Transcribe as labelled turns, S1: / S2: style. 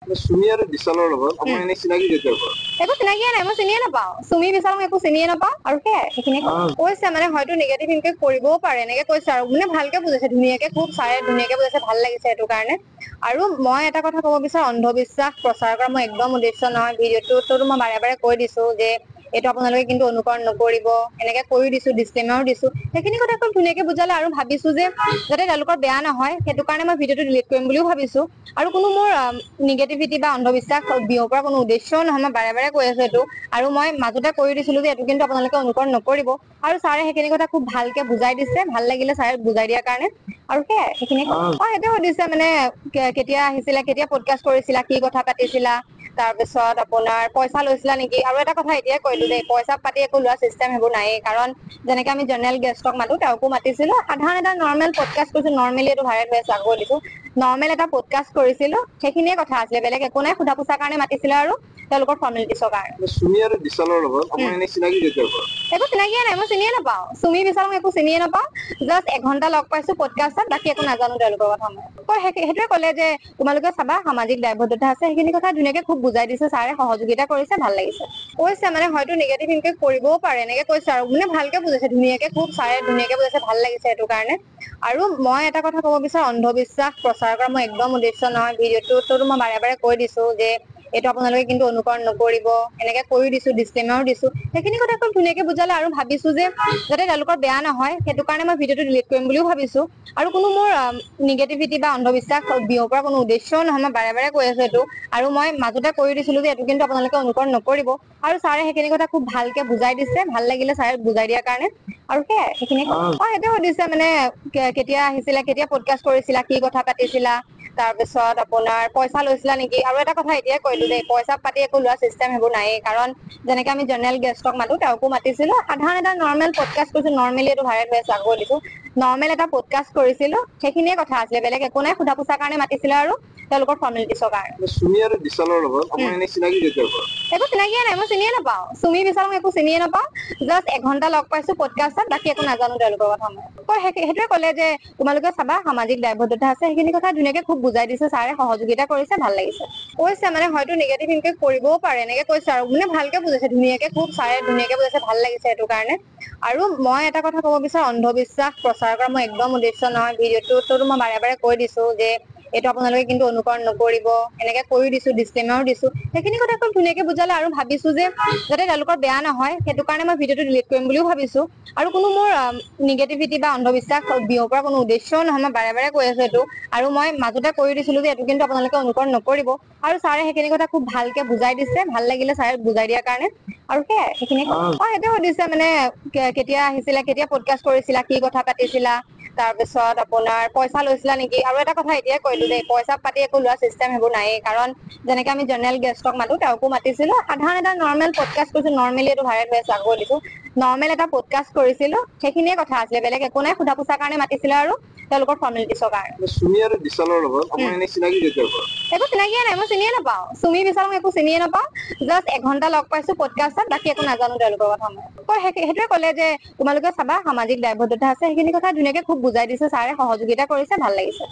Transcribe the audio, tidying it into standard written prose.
S1: সুমি আৰু বিশালৰ লগত আপোনাৰ এনে চিনাকি কেতিয়াৰ পৰা?
S2: একো চিনাকিয়ে নাই, মই চিনিয়ে নাপাওঁ। সুমি বিশালক একো চিনিয়ে নাপাওঁ আৰু সেইখিনি কৈছে মানে হয়তো নিগেটিভ ইনকেট কৰিবও পাৰে এনেকে কৈছে আৰু মানে ভালকে বুজাইছে, ধুনীয়াকে খুব চাৰে ধুনীয়াকে বুজাইছে, ভাল লাগিছে সেইটো কাৰণে। আৰু মই এটা কথা কব বিচাৰো, অন্ধবিশ্বাস প্ৰচাৰ কৰা মই একদম উদ্দেশ্য নহয়। ভিডিঅ'টোতো মই বাৰে বাৰে কৈ দিছো যে এইটো আপোনালোকে কিন্তু অনুকৰণ নকৰিব, এনেকে কৰি দিছো, ডিচক্লেমাৰো দিছো। সেইখিনি কথা খুব ধুনীয়াকে বুজালে আৰু ভাবিছো যে যাতে তেওঁলোকৰ বেয়া নহয়, সেইটো কাৰণে মই ভিডিঅ'টো ডিলিট কৰিম বুলিও ভাবিছো। আৰু কোনো মোৰ নিগেটিভিটি বা অন্ধবিশ্বাস বিয়পোৱাৰ কোনো উদ্দেশ্যও নহয়, মই বাৰে বাৰে কৈ আছো এইটো। আৰু মই মাজতে কৰি দিছিলো যে এইটো কিন্তু আপোনালোকে অনুকৰণ নকৰিব। আৰু ছাৰে সেইখিনি কথা খুব ভালকে বুজাই দিছে, ভাল লাগিলে ছাৰে বুজাই দিয়াৰ কাৰণে। আৰু সেইখিনি সেইটো সুধিছে মানে কেতিয়া আহিছিলা, কেতিয়া পডকাষ্ট কৰিছিলা, কি কথা পাতিছিলা, তাৰপিছত আপোনাৰ পইচা লৈছিলা নেকি। আৰু এটা কথা এতিয়াই কৈ দিও দেই, পইচা পাতি একো লোৱা চিষ্টেম সেইবোৰ নায়েই। কাৰণ যেনেকে আমি জেনেৰেল গেষ্টক মাতো, তেওঁকো মাতিছিলো, সাধাৰণ এটা নৰ্মেল পডকাষ্ট কৰিছো। নৰ্মেলি এইটো ভাইৰেল হৈ আছে, আকৌ দিছো। নৰ্মেল এটা পডকাষ্ট কৰিছিলো, সেইখিনিয়ে কথা আছিলে, বেলেগ একো নাই। সোধা পোছাৰ কাৰণে মাতিছিলে আৰু তেওঁলোকৰ ফৰ্মেলিটিছৰ কাৰণে।
S1: সুমি আৰু বিশালৰ লগত আপোনাৰ এনে চিনাকি কেতিয়াৰ পৰা?
S2: একো চিনাকিয়ে নাই, মই চিনিয়ে নাপাওঁ। সুমি বিশালক একো চিনিয়ে নাপাওঁ। জাষ্ট এঘন্টা লগ পাইছো পডকাষ্টত, বাকী একো নাজানো তেওঁলোকৰ কথা মই। সেইটোৱে কলে যে তোমালোকে চাবা, সামাজিক দায়বদ্ধতা আছে। সেইখিনি কথা ধুনীয়াকে খুব বুজাই দিছে ছাৰে, সহযোগিতা কৰিছে, ভাল লাগিছে। কৈছে মানে হয়তো নিগেটিভ ইনকেট কৰিবও পাৰে এনেকে কৈছে আৰু মানে ভালকে বুজাইছে, ধুনীয়াকে খুব চাৰে ধুনীয়াকে বুজাইছে, ভাল লাগিছে সেইটো কাৰণে। আৰু মই এটা কথা কব বিচাৰো, অন্ধবিশ্বাস প্ৰচাৰ কৰা মই একদম উদ্দেশ্য নহয়। ভিডিঅ'টোতো মই বাৰে বাৰে কৈ দিছো যে এইটো আপোনালোকে কিন্তু অনুকৰণ নকৰিব, এনেকে কৰি দিছো, ডিচক্লেমাৰো দিছো। সেইখিনি কথা খুব ধুনীয়াকে বুজালে আৰু ভাবিছো যে যাতে তেওঁলোকৰ বেয়া নহয়, সেইটো কাৰণে মই ভিডিঅ'টো ডিলিট কৰিম বুলিও ভাবিছো। আৰু কোনো মোৰ নিগেটিভিটি বা অন্ধবিশ্বাস বিয়পোৱাৰ কোনো উদ্দেশ্যও নহয়, মই বাৰে বাৰে কৈ আছো এইটো। আৰু মই মাজতে কৰি দিছিলো যে এইটো কিন্তু আপোনালোকে অনুকৰণ নকৰিব। আৰু ছাৰে সেইখিনি কথা খুব ভালকে বুজাই দিছে, ভাল লাগিলে ছাৰে বুজাই দিয়াৰ কাৰণে। আৰু সেইখিনি সেইটো সুধিছে মানে কেতিয়া আহিছিলা, কেতিয়া পডকাষ্ট কৰিছিলা, কি কথা পাতিছিলা, তাৰপিছত আপোনাৰ পইচা লৈছিলা নেকি। আৰু এটা কথা এতিয়াই কৈ দিও দেই, পইচা পাতি একো লোৱা চিষ্টেম সেইবোৰ নায়েই। কাৰণ যেনেকে আমি জেনেৰেল গেষ্টক মাতো, তেওঁকো মাতিছিলো, সাধাৰণ এটা নৰ্মেল পডকাষ্ট কৰিছো। নৰ্মেলি এইটো ভাইৰেল হৈ আছে, আকৌ দিছো। নৰ্মেল এটা পডকাষ্ট কৰিছিলো, সেইখিনিয়ে কথা আছিলে, বেলেগ একো নাই। সোধা পোছাৰ কাৰণে মাতিছিলে আৰু তেওঁলোকৰ ফৰ্মেলিটিছৰ কাৰণে।
S1: সুমি আৰু বিশালৰ লগত আপোনাৰ এনে চিনাকি কেতিয়াৰ পৰা?
S2: একো চিনাকিয়ে নাই, মই চিনিয়ে নাপাওঁ। সুমি বিশালক একো চিনিয়ে নাপাওঁ। জাষ্ট এঘন্টা লগ পাইছো পডকাষ্টত, বাকী একো নাজানো তেওঁলোকৰ কথা মই। সেইটোৱে কলে যে তোমালোকে চাবা, সামাজিক দায়বদ্ধতা আছে। সেইখিনি কথা ধুনীয়াকে খুব বুজাই দিছে ছাৰে, সহযোগিতা কৰিছে, ভাল লাগিছে। কৈছে মানে হয়তো নিগেটিভ ইনকেট কৰিবও পাৰে এনেকে কৈছে আৰু মানে ভালকে বুজাইছে, ধুনীয়াকে খুব চাৰে ধুনীয়াকে বুজাইছে, ভাল লাগিছে সেইটো কাৰণে। আৰু মই এটা কথা কব বিচাৰো, অন্ধবিশ্বাস প্ৰচাৰ কৰা মই একদম উদ্দেশ্য নহয়। ভিডিঅ'টোতো মই বাৰে বাৰে কৈ দিছো যে এইটো আপোনালোকে কিন্তু অনুকৰণ নকৰিব, এনেকে কৰি দিছো, ডিচক্লেমাৰো দিছো। সেইখিনি কথা খুব ধুনীয়াকে বুজালে আৰু ভাবিছো যে যাতে তেওঁলোকৰ বেয়া নহয়, সেইটো কাৰণে মই ভিডিঅ'টো ডিলিট কৰিম বুলিও ভাবিছো। আৰু কোনো মোৰ নিগেটিভিটি বা অন্ধবিশ্বাস বিয়পোৱাৰ কোনো উদ্দেশ্যও নহয়, মই বাৰে বাৰে কৈ আছো এইটো। আৰু মই মাজতে কৰি দিছিলো যে এইটো কিন্তু আপোনালোকে অনুকৰণ নকৰিব। আৰু ছাৰে সেইখিনি কথা খুব ভালকে বুজাই দিছে, ভাল লাগিলে ছাৰে বুজাই দিয়াৰ কাৰণে। আৰু সেইখিনি সেইটো সুধিছে মানে কেতিয়া আহিছিলা, কেতিয়া পডকাষ্ট কৰিছিলা, কি কথা পাতিছিলা, তাৰপিছত আপোনাৰ পইচা লৈছিলা নেকি। আৰু এটা কথা এতিয়াই কৈ দিও দেই, পইচা পাতি একো লোৱা চিষ্টেম সেইবোৰ নায়েই। কাৰণ যেনেকে আমি জেনেৰেল গেষ্টক মাতো, তেওঁকো মাতিছিলো, সাধাৰণ এটা নৰ্মেল পডকাষ্ট কৰিছো। নৰ্মেলি এইটো ভাইৰেল হৈ আছে, আকৌ দিছো। নৰ্মেল এটা পডকাষ্ট কৰিছিলো, সেইখিনিয়ে কথা আছিলে, বেলেগ একো নাই। সোধা পোছাৰ কাৰণে মাতিছিলে আৰু তেওঁলোকৰ ফৰ্মেলিটিছৰ কাৰণে।
S1: সুমি আৰু বিশালৰ লগত আপোনাৰ এনে চিনাকি কেতিয়াৰ পৰা?
S2: একো চিনাকিয়ে নাই, মই চিনিয়ে নাপাওঁ। সুমি বিশালক একো চিনিয়ে নাপাওঁ। জাষ্ট এঘন্টা লগ পাইছো পডকাষ্টত, বাকী একো নাজানো তেওঁলোকৰ কথা মই। সেইটোৱে কলে যে তোমালোকে চাবা, সামাজিক দায়বদ্ধতা আছে। সেইখিনি কথা ধুনীয়াকে খুব বুজাই দিছে ছাৰে, সহযোগিতা কৰিছে, ভাল লাগিছে।